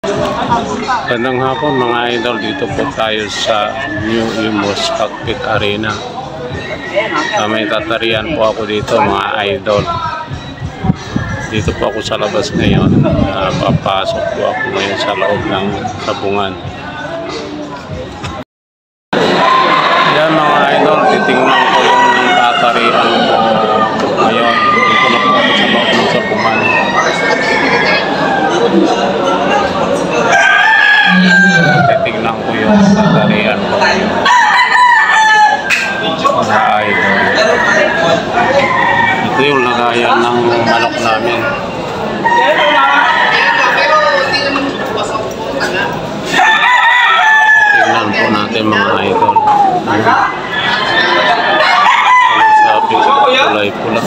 Magandang hapon mga idol, dito po tayo sa New Imus Cockpit Arena. May tatarian po ako dito mga idol. Dito po ako sa labas ngayon. Papasok po ako ngayon sa loob ng sabungan. Yan mga idol, titingnan ko yung tatarian ko ngayon. Dito na po ako sa loob ng sabungan. Titignan ko yung tatarian ko mga idol. Ito yung lagayan ng manok namin. Tignan po natin mga idol. Sabi ko kulay pula.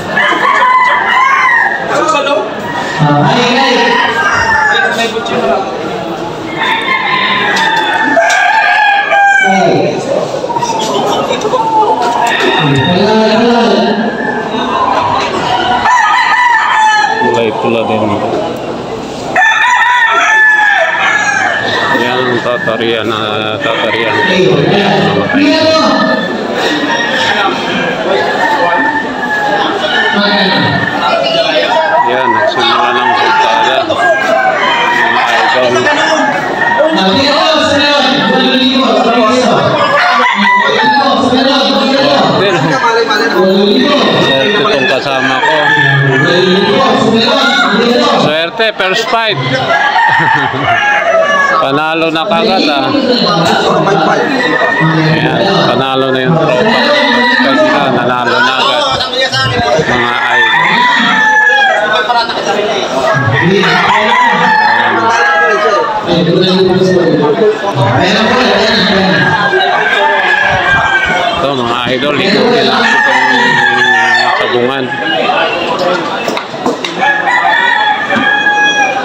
Kulay pula din. Yan ang tatarian ko. Yan, nagsimula ng sultada. Swerte itong kasama ko. Swerte, first fight. Panalo na kagad Ayan, panalo na yung tropa. Kaya nanalo na agad. Mga idol. Ito mga idol, ikutin lang itong sabungan.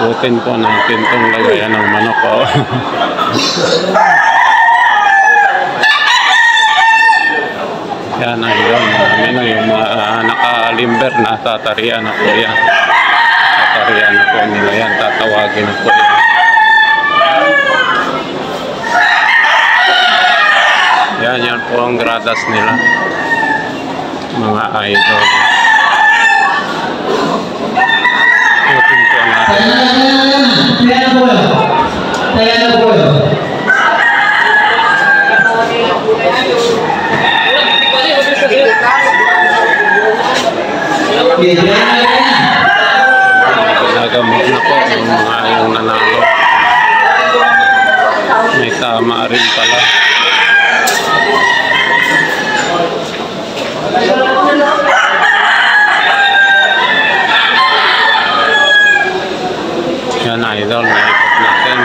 Ikutin po natin itong lagayan ng manok ko. Yan idol, namin yung nakalimber na tatarian na po yan. Tatarian na po nila yan, tatawagin na po yan. Yan po ang gradas nila mga idol. Ikutin po natin. Ginagamot na po yung mga yung nanalo. May tama rin pala. Yan idol, naikot natin.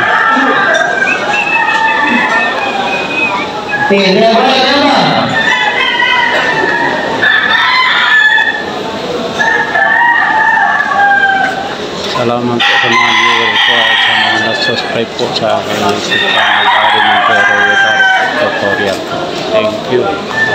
Salamat po sa mga viewer ko at sa mga nag-subscribe po sa akin sa Pangabari ng Pero Tutorial. Thank you.